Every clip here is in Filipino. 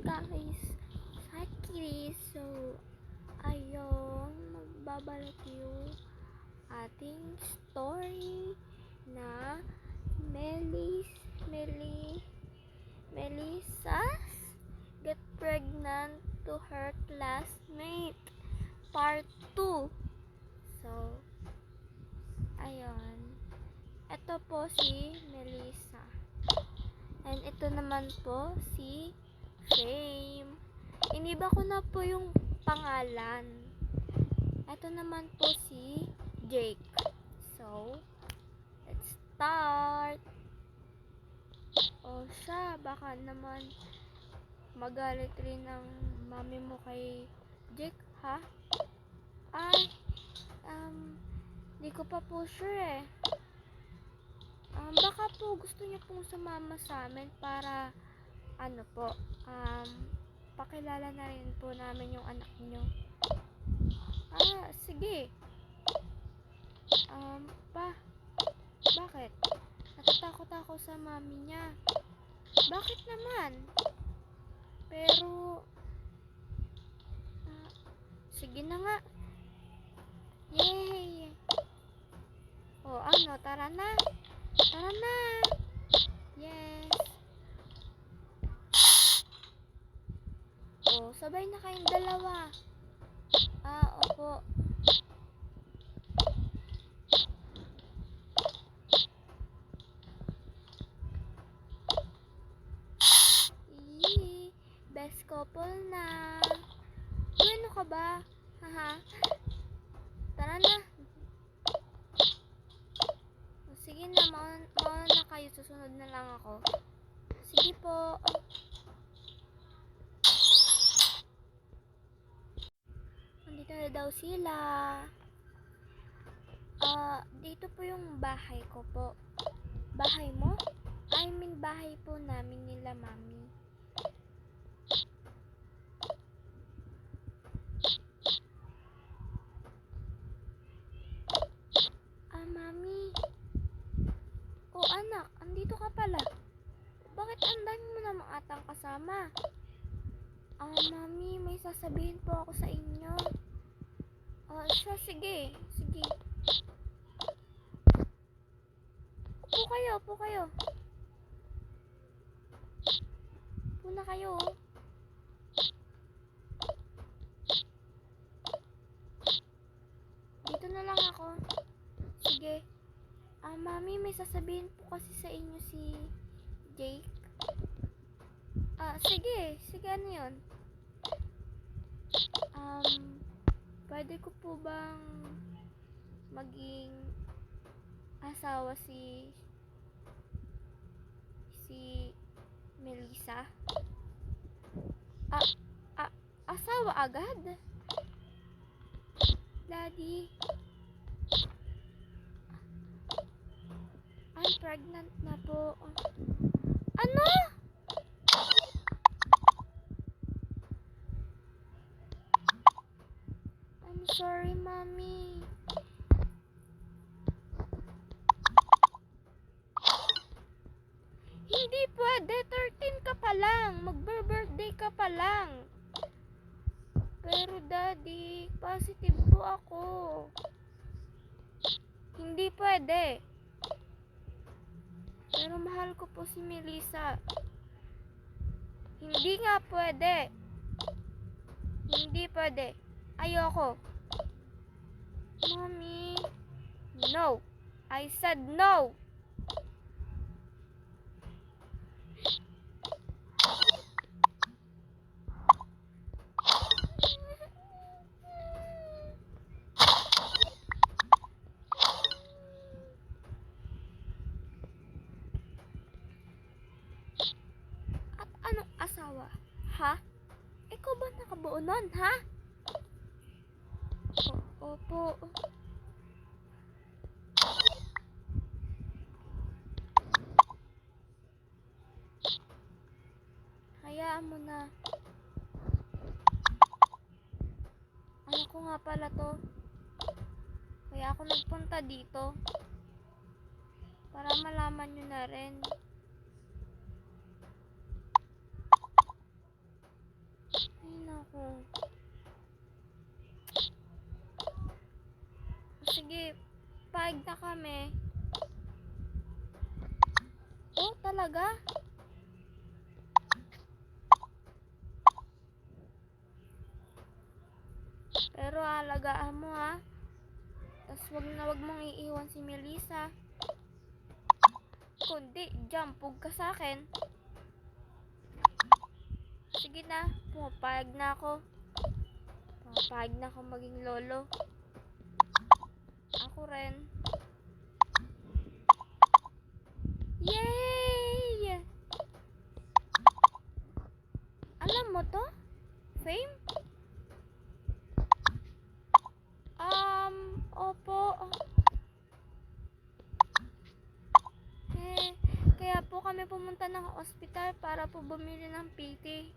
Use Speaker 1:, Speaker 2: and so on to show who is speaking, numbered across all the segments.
Speaker 1: guys, hi kitties. So, ayun, magbabalot yung ating story na Melissa's get pregnant to her classmate part 2. So, ayun, ito po si Melissa and ito naman po si Fame. Iniba ko na po yung pangalan. Ito naman po si Jake. So, let's start. O siya, baka naman magalit rin ang mami mo kay Jake, ha? Ay, di ko pa po sure eh. Baka po gusto niya pong sumama sa amin para pakilala na rin po namin yung anak niyo. Sige. Bakit? Natatakot ako sa mami niya. Bakit naman? Pero, sige na nga. Yay! O tara na. Tara na. Yes. O, sabay na kayong dalawa. Opo. Best couple na. Ano ka ba? Haha. Tara na. Sige na, mauna na kayo. Susunod na lang ako. Sige po. Nandito na daw sila. Dito po yung bahay ko po. Bahay mo? I mean, bahay po namin nila, mami. Mami. Anak, andito ka pala. Bakit ang dami mo namang atang kasama? Mami, may sasabihin po ako sa inyo. Sige. Upo kayo. Upo na kayo. Dito na lang ako. Sige. Mami, may sasabihin po kasi sa inyo si Jake. Sige, ano yun? Pwede ko po bang maging asawa si Melissa? Asawa agad? Daddy, I'm pregnant na po. Ano? I'm sorry, Mommy. Hindi pwede, 13 ka pa lang. Magbe-birthday ka pa lang. Pero Daddy, positive po ako. Hindi pwede. Pero mahal ko po si Melissa. Hindi nga pwede. Hindi pwede. Ayoko. Mommy. No. I said no. At anong asawa? Ha? Ikaw ba nakabuo nun, ha? Opo. Hayaan mo na. Ano ko nga pala to? Kaya ako nagpunta dito. Para malaman nyo na rin. Oh. Sige, payag na kami. Oh, talaga? Pero alagaan mo ha. Tapos wag mong iiwan si Melissa. Kundi, jampog ka sa akin. Sige na, pumapayag na ako. Pumapayag na ako maging lolo. Ako rin. Yay! Alam mo to? Fame? Opo. Kaya po kami pumunta ng ospital para po bumili ng PT.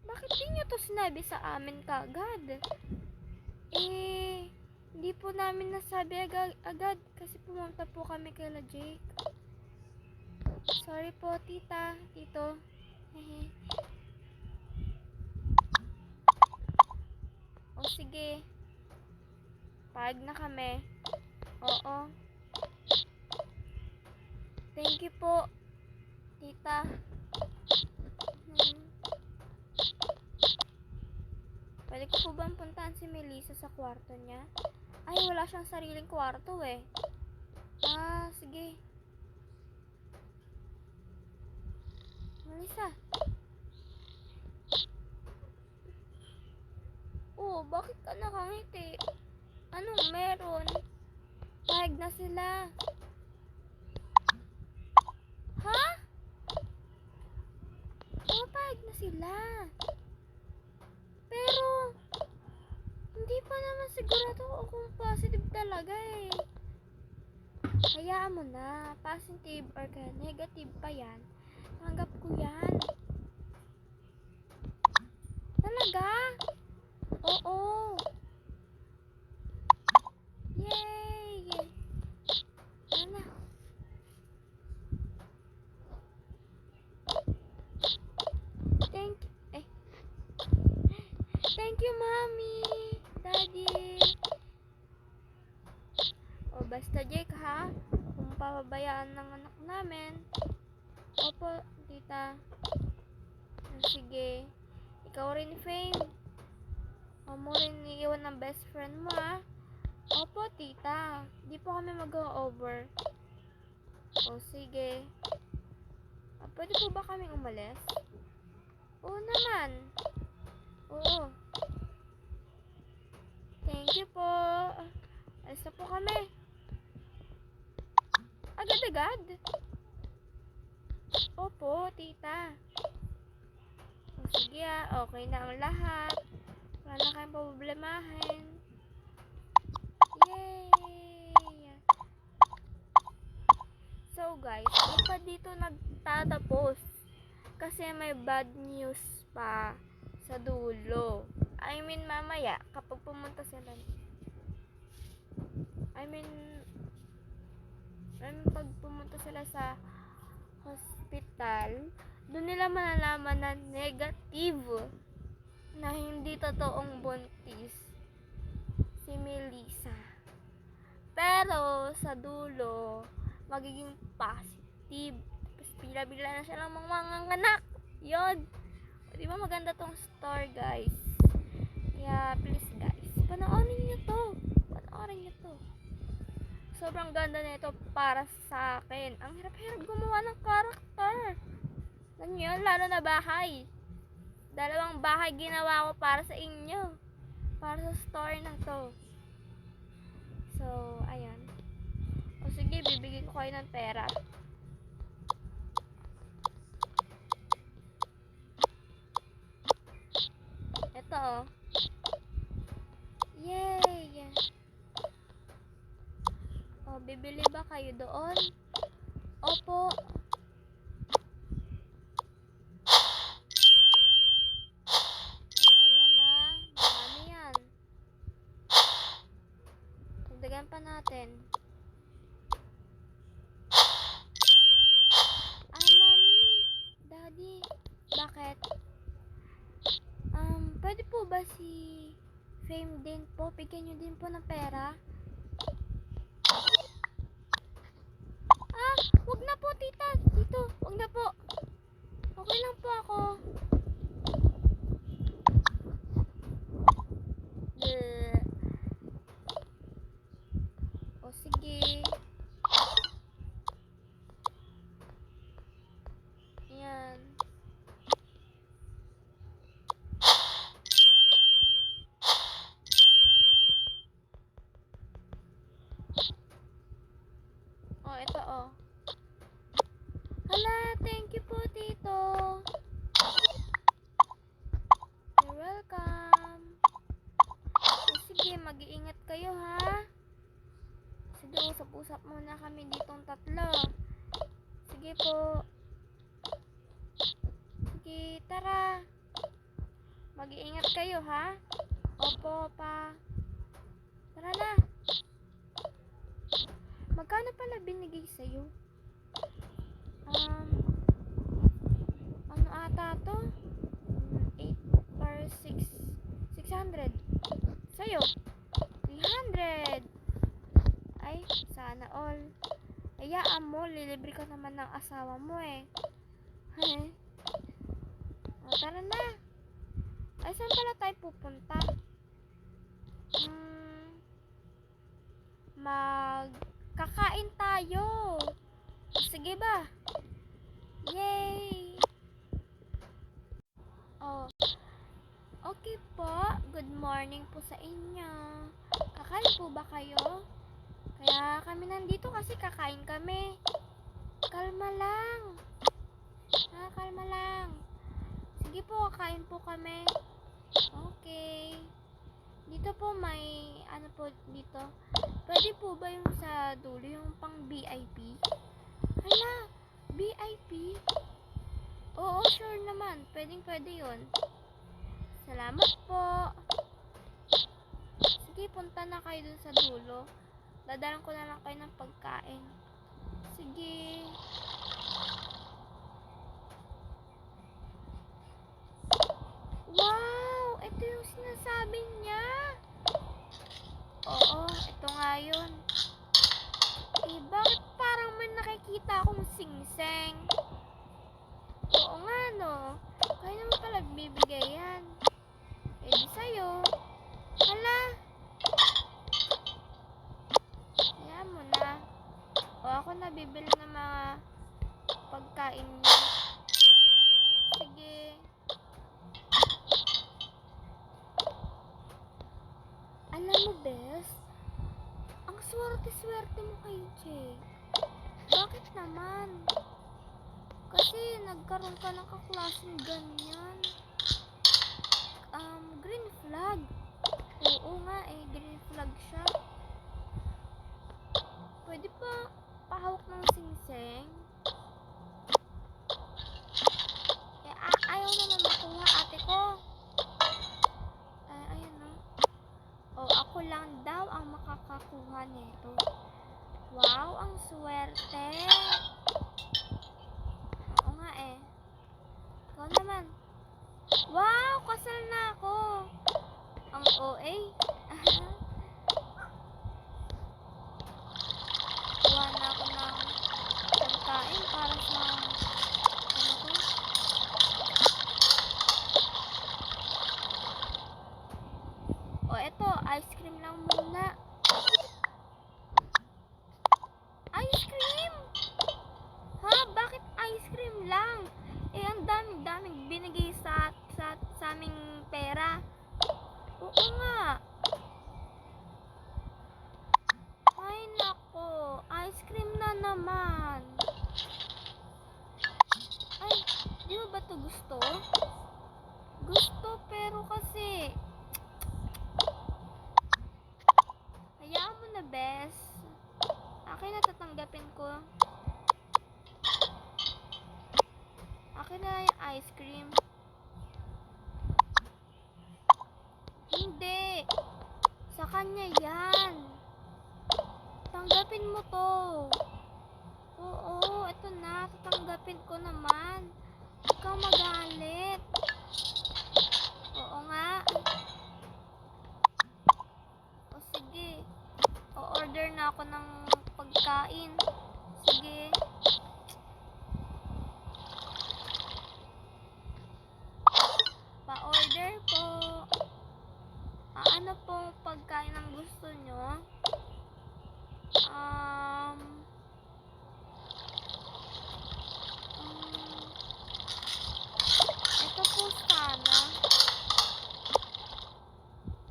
Speaker 1: Bakit di nyo to sinabi sa amin kagad? Hindi po namin nasabi agad kasi pumunta po kami kay Jake. Sorry po, tita, tito. O sige. Payag na kami. Oo. Thank you po, tita. Pwede ko po ba puntahan si Melissa sa kwarto niya? Ay, wala siyang sariling kwarto eh. Sige. Melissa. Oh, bakit ka nakangiti? Anong meron? Payag na sila. Ha? Payag na sila. Pero, hindi pa naman sigurado kung positive talaga eh. Hayaan mo na. Positive or negative pa yan. Tanggap ko yan. Talaga? Oo. Yay! Ano? Thank you, Mommy, Daddy. O, basta Jake ha. Kung papabayaan ng anak namin. Opo, tita. Sige. Ikaw rin, Fame. Huwag mo rin iiwan ng best friend mo ha. Opo, tita. Di po kami mag-over. O, sige. Pwede po ba kaming umalis? Oo naman. Oo. Thank you po. Alis na po kami. Agad-agad? Opo, tita. O, sige okay na ang lahat. Wala na kayong problemahin. Yay! So guys, di pa dito nagtatapos. Kasi may bad news pa sa dulo. I mean, mamaya, kapag pumunta sila. Pag pumunta sila sa hospital, doon nila malalaman na negative na hindi totoong buntis si Melissa. Pero sa dulo, magiging positive. Tapos bila-bila na siya lang mga anak. Yun. Di ba maganda tong story, guys? Kaya please guys, panoorin niyo to. Sobrang ganda nito para sa akin. Ang hirap-hirap gumawa ng karakter. Alam niyo, lalo na bahay. 2 bahay ginawa ko para sa inyo. Para sa story na to. So, ayan. O sige, bibigyan ko kayo ng pera. Ito oh. Yay! O, bibili ba kayo doon? Opo. Ayan na. Marami yan. Dagdagan pa natin. cream din po. Bigyan nyo din po ng pera. Ah, wag na po, tita. Dito, wag na po. Okay lang po ako. Bleh. O, sige. Yan. Oh, ito oh. Hala, thank you po, tito. You're welcome. Sige, mag-iingat kayo, ha? Sige, usap-usap muna kami ditong tatlo. Sige po. Sige, tara. Mag-iingat kayo, ha? Opo, pa. Tara na. Magkano pala binigay sa'yo? Ano ata to? 8 or 600. Sa'yo? 300. Ay, sana all. Hayaan mo, lilibre ka naman ng asawa mo eh. O, tara na. Ay, saan pala tayo pupunta? Magkakain tayo. Sige ba? Yay! Oh, okay po. Good morning po sa inyo. Kakain po ba kayo? Kaya kami nandito kasi kakain kami. Kalma lang. Ha, kalma lang. Sige po, kakain po kami. Okay. Dito po may, ano po dito? Pwede po ba yung sa dulo, yung pang VIP? Hala, VIP? Oo, sure naman. Pwede yun. Salamat po. Sige, punta na kayo dun sa dulo. Dadalan ko na lang kayo ng pagkain. Sige. Wow! Ito yung sinasabi niya. Oo, ito nga yun. Eh, bakit parang may nakikita akong singseng? Oo nga, no? Kaya naman pala bibigay yan. Eh, di sa'yo. Hala! Ayan mo na. O, ako na bibili ng mga pagkain niya. Sige. Alam mo, Bes, ang swerte-swerte mo kay Jake. Bakit naman? Kasi nagkaroon ka ng kaklaseng ganyan. Green flag. Oo nga eh, green flag siya. Pwede pa pahawak ng singseng? Eh, ayaw naman makuha ate ko. Ayun no. O, ako lang daw ang makakakuha nito. Wow, ang swerte. Oo nga eh. Ikaw naman. Wow, kasal na ako. Ang OA. Kuha na ako ng pagkain para sa ano ko. O, eto, ice cream lang muna. Ice cream? Ha? Bakit ice cream lang? Eh, ang daming binigay sa aming pera. Oo nga. Ay, nako. Ice cream na naman. Ay, di mo ba ito gusto? Gusto, pero kasi hayaan mo na, Bes. Akin na tatanggapin ko. Akin na yung ice cream. Hindi. Sa kanya yan. Tanggapin mo to. Oo, ito na. Tatanggapin ko naman. Huwag kang magalit. Oo nga. kumain. Sige. Pa-order po. Ano pong pagkain ang gusto nyo? Ito po sana.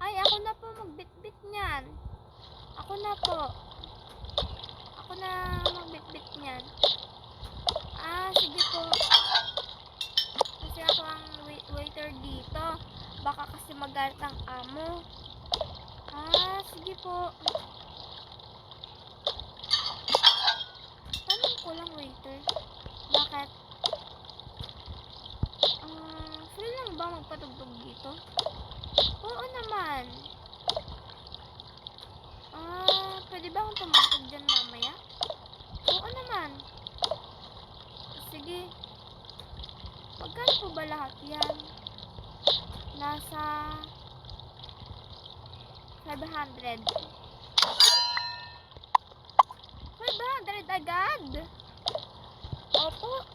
Speaker 1: Ay, ako na po magbitbit niyan. Ako na po. Ako na magbitbit niyan. Sige po. Kasi ako ang waiter dito. Baka kasi magalit ang amo. Sige po. Tanong ko lang, waiter. Bakit? Free lang ba magpatugtog dito? Oo naman. Pwede ba akong tumugtog dyan mamaya? Oo naman. Sige. Magkano po ba lahat yan? Nasa 500. 500 agad? Opo.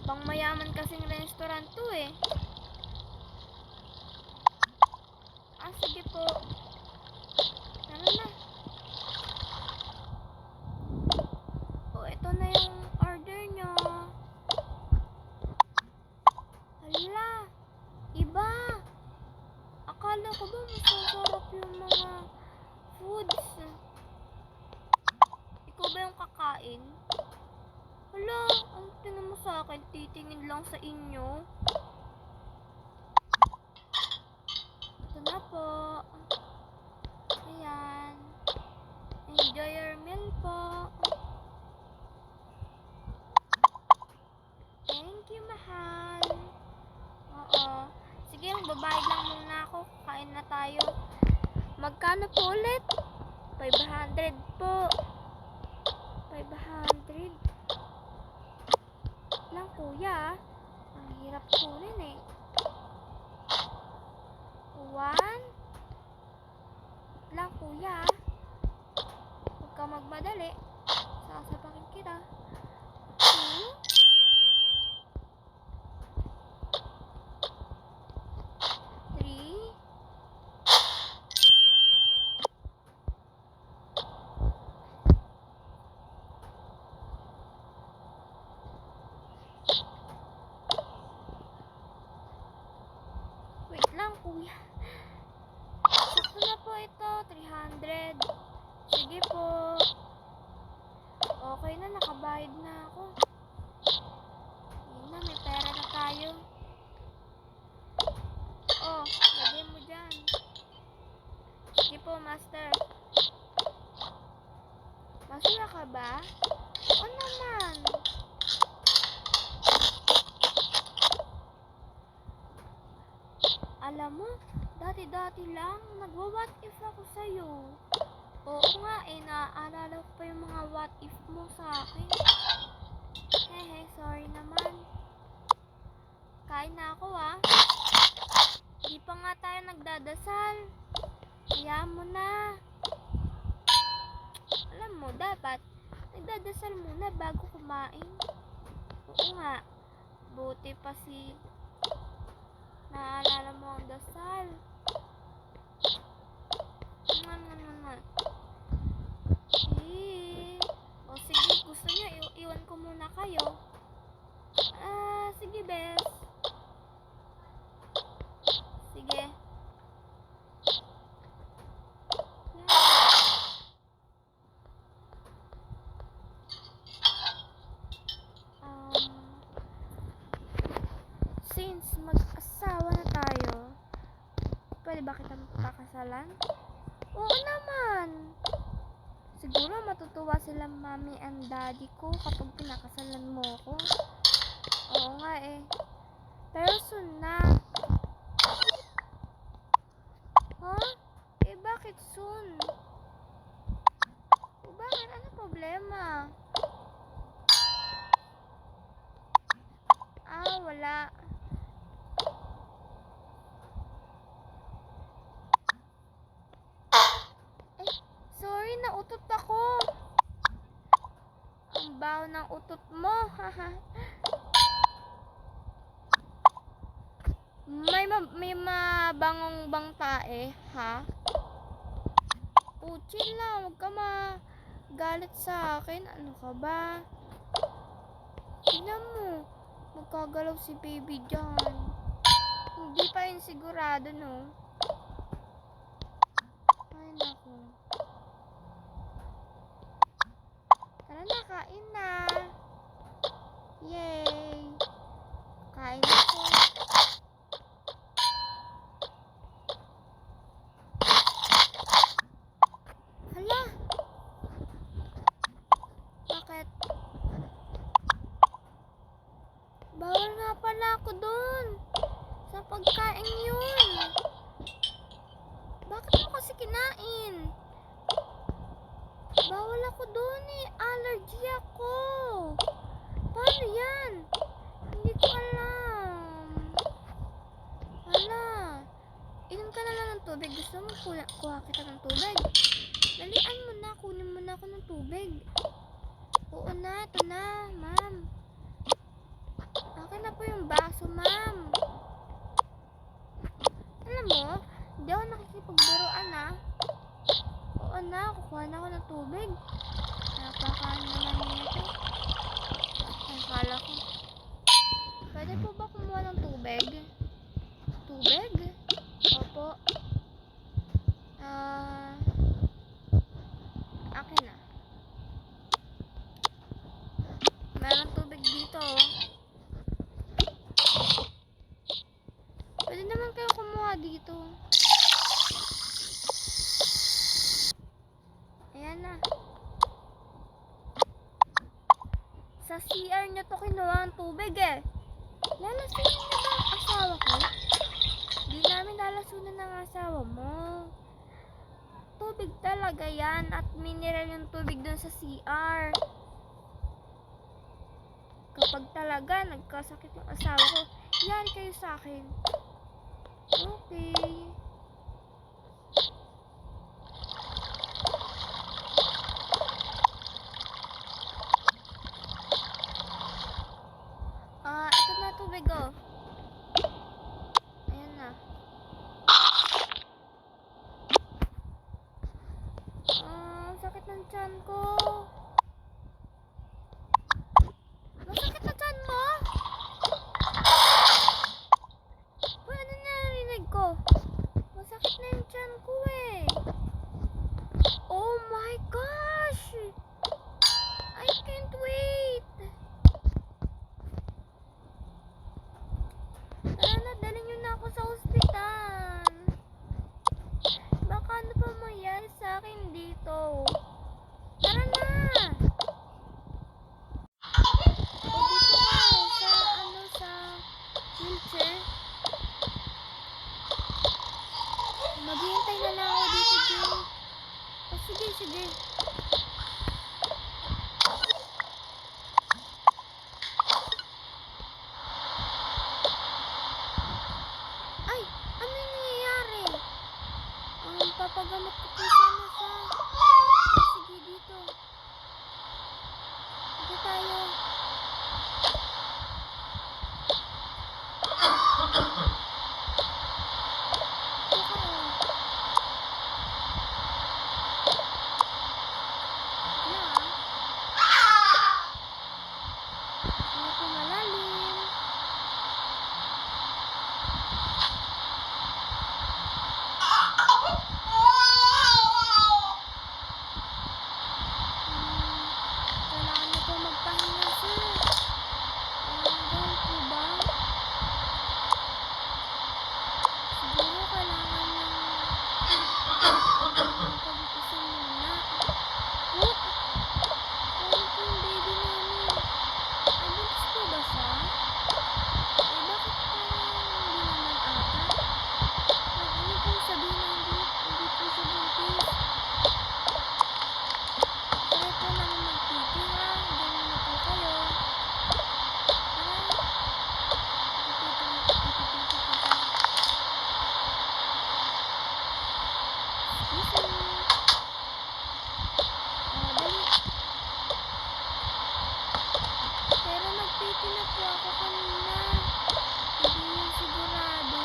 Speaker 1: Pang mayaman kasing restaurant to eh. Sige po. Tara na. Ito na yung order nyo. Hala. Iba. Akala ko ba masasarap yung mga foods? Ikaw ba yung kakain? Hala, ang tingin mo sa akin, titingin lang sa inyo. Ito na po. Ayan. Enjoy your meal po. Thank you, mahal. Oo. Sige, magbabayad lang muna ako. Kain na tayo. Magkano po ulit? 500 po. 500 lang, kuya. Ang hirap kunin eh. 1 lang, kuya. Huwag ka magmadali. Sasapakin kita. 2 3 Wait lang, kuya. Sakto na po ito. 300. Sige po. Okay na, nakabayad na ako. Yun na, may pera na tayo. Lagay mo dyan. Sige po, master. Masaya ka ba? Oo naman. Alam mo, dati-dati lang, nagwa-what if ako sa'yo. Oo nga naaalala ko pa yung mga what if mo sa akin. Sorry naman. Kain na ako Di pa nga tayo nagdadasal. Kaya mo na. Alam mo, dapat nagdadasal muna bago kumain. Oo nga. Buti pa naalala mo ang dasal. Sige, gusto niyo iwan ko muna kayo. Sige, bes. Sige. Since mag-asawa na tayo, pwede ba kita magpakasalan? Oo naman. Siguro matutuwa sila mommy and daddy ko kapag pinakasalan mo ko. Oo nga Pero soon na. Bakit soon? Bakit? Ano problema? Wala. Sorry, nautot ako. Ang baho ng utot mo, haha. May mabangong bang tae, ha? Oh, chill lang. Huwag ka magalit sa akin. Ano ka ba? Tingnan mo. Magkagalaw si baby dyan. Hindi pa yun sigurado, no? Ay, naku. Tara na, kain na. Yay! Kain ako. Hala! Bakit? Bawal nga pala ako dun. Sa pagkain yun. Bakit mo kasi kinain? Bawal ako dun eh. Allergy ako. Paano yan? Hindi ko alam. Hala. Inom ka na lang ng tubig. Gusto mo kuha kita ng tubig? Dalian mo na. Kunin mo na ako ng tubig. Oo na. Ito na, ma'am. Akin na po yung baso, ma'am. Alam mo, hindi ako nakikipagbiruan, ha? Oo na, kukuha na ako ng tubig. Napakaan naman nito. Ay, kala ko. Pwede po ba kumuha ng tubig? Tubig? Opo. Akin na. Meron tubig dito, oh. Pwede naman kayo kumuha dito. Ayan na. Sa CR nyo to kinuha ang tubig eh. Lalasunin niyo ba ang asawa ko? Di namin lalasunin ng asawa mo. Tubig talaga yan at mineral yung tubig dun sa CR. Kapag talaga nagkasakit yung asawa ko, yan kayo sa akin. Okay. Ito na tubig, oh. Ayan na. Sakit ng tiyan ko. Masakit na tiyan mo? Uy, ano narinig ko? Masakit na yung tiyan ko eh. Oh my gosh! I can't wait! Tara na, dalhin nyo na ako sa ospital. Baka ano pa mangyari sa akin dito. Tara na! O dito ka, sa wheelchair. Maghihintay na lang ako dito, Jay. O sige, sige. Ay, ano yung nangyayari? Papagamot ko po sana siya. O sige, dito. Dito tayo. Dito ka, oh. Hindi po malalim. Kailangan na po magpahinga. pinapo ako kanina. Hindi yun sigurado.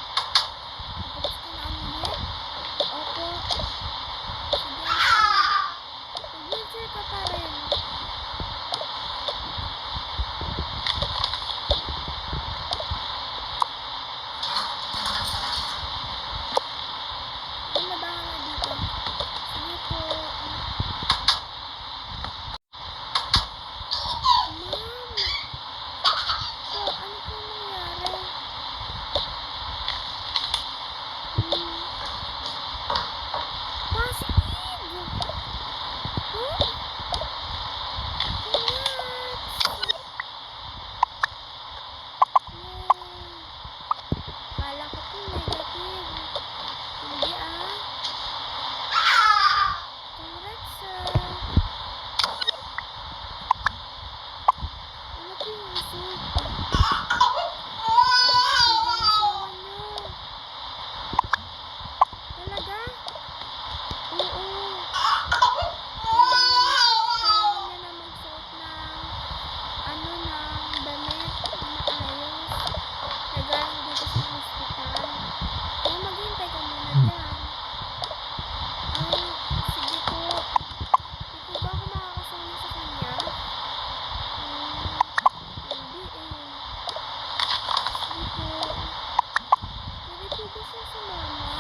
Speaker 1: Tapos ka na ulit? Opo. Sige, mag-wheelchair ka pa rin. Ano na bahala dito? Sige po. Ma'am! Po, ano po nangyari? Positive! Po? Congrats! Yay! Kala ko po negative. Hindi ah. Congrats sir. Ano po yung result? Positive ang asawa niyo. Talaga? Oo. Kailangan niya na magsuot ng damit na maayos. Nagaling dito sa hospital. Kaya maghintay ka muna dyan. Ay, sige po. Di po ba ako makakasama sa kanya? Hindi eh. Sige po. Pwede po ba siya sumama?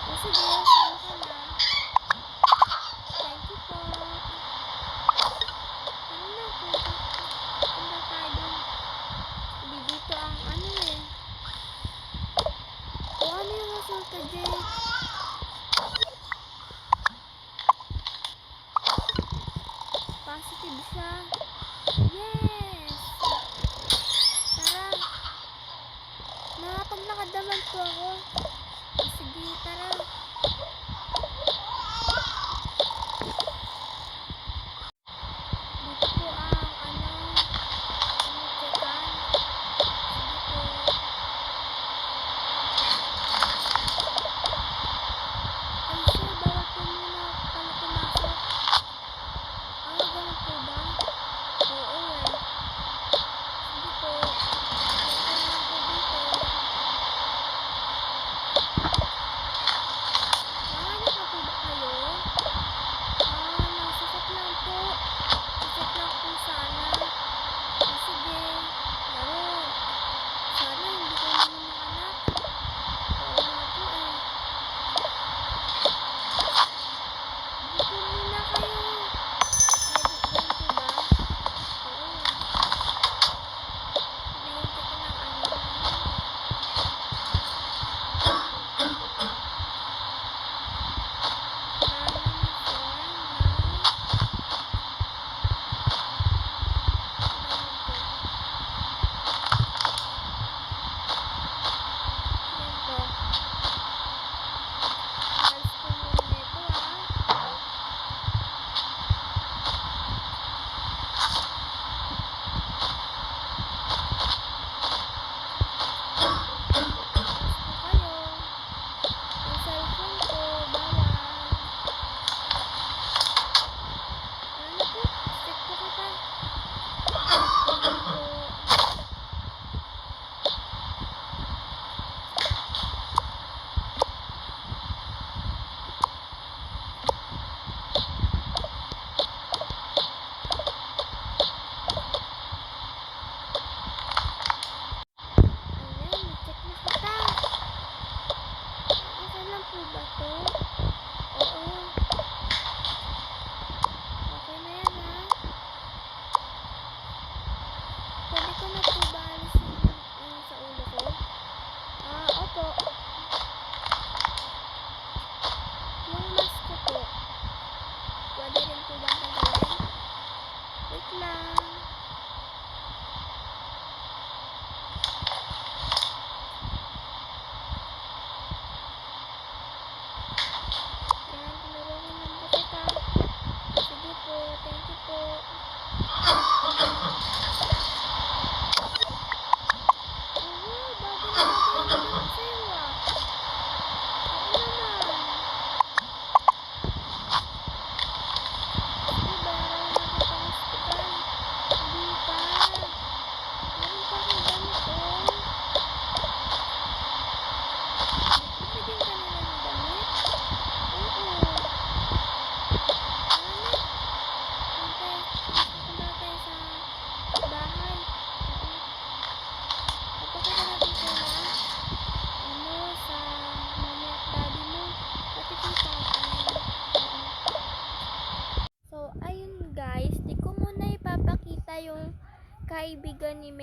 Speaker 1: O sige, sama ka na. Thank you po. Tara na po. Punta tayo dun. Hindi dito ang ano eh.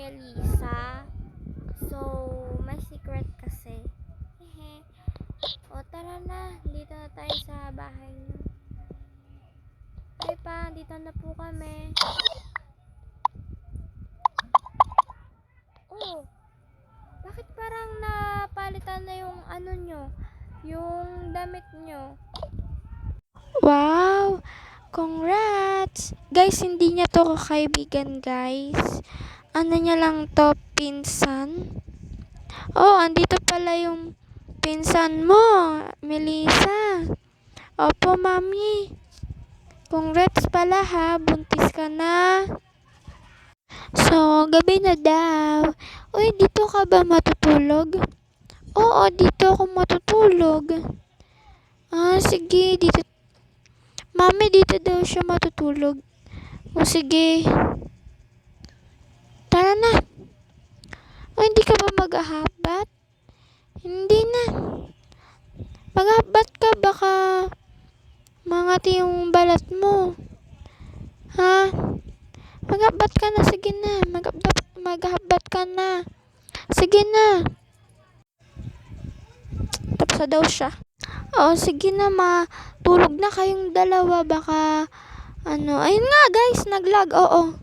Speaker 1: Melissa. So, may secret kasi. O, tara na. Dito na tayo sa bahay niyo. Ay pa, dito na po kami. Oh, bakit parang napalitan na yung ano nyo? Yung damit nyo? Wow! Congrats! Guys, hindi niya to kakaibigan, guys. Ano niya lang to, pinsan. Oh, andito pala yung pinsan mo, Melissa. Opo, mami. Congrats pala ha, buntis ka na. So, gabi na daw. Uy, dito ka ba matutulog? Oo, dito ako matutulog. Ah, sige, dito. Mami, dito daw siya matutulog. O, sige. Tara na. O, hindi ka ba maghahabat? Hindi na. Maghahabat ka, baka mangati yung balat mo. Ha? Maghahabat ka na, sige na. Maghahabat ka na. Sige na. Tapos na daw siya. Oo, sige na, matulog na kayong dalawa. Baka, ayun nga guys, naglag. Oo.